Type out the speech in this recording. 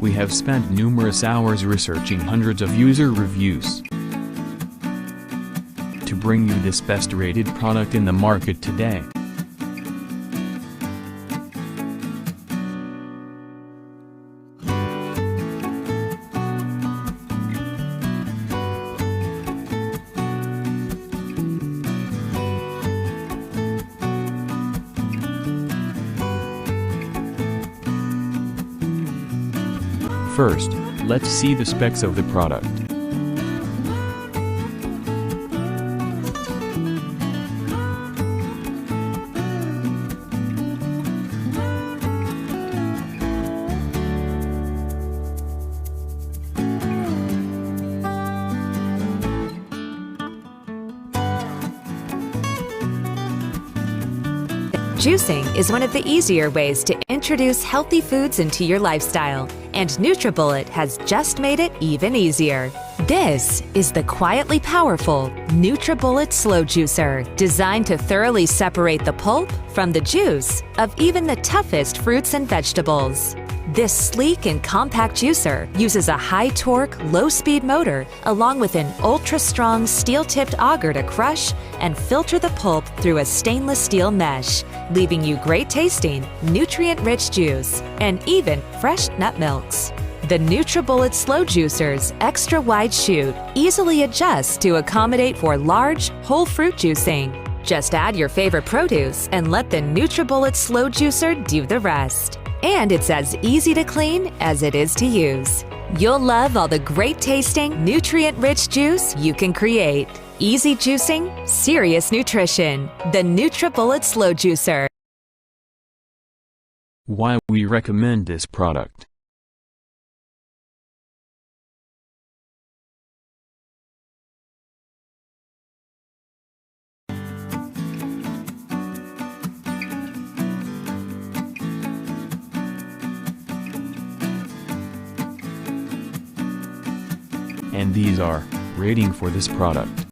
We have spent numerous hours researching hundreds of user reviews to bring you this best-rated product in the market today. First, let's see the specs of the product. Juicing is one of the easier ways to introduce healthy foods into your lifestyle, and NutriBullet has just made it even easier. This is the quietly powerful NutriBullet Slow Juicer, designed to thoroughly separate the pulp from the juice of even the toughest fruits and vegetables. This sleek and compact juicer uses a high-torque, low-speed motor along with an ultra-strong steel-tipped auger to crush and filter the pulp through a stainless steel mesh, leaving you great-tasting, nutrient-rich juice and even fresh nut milks. The NutriBullet Slow Juicer's extra-wide chute easily adjusts to accommodate for large, whole fruit juicing. Just add your favorite produce and let the NutriBullet Slow Juicer do the rest. And it's as easy to clean as it is to use. You'll love all the great-tasting, nutrient-rich juice you can create. Easy juicing, serious nutrition. The NutriBullet Slow Juicer. Why we recommend this product. And these are rating for this product.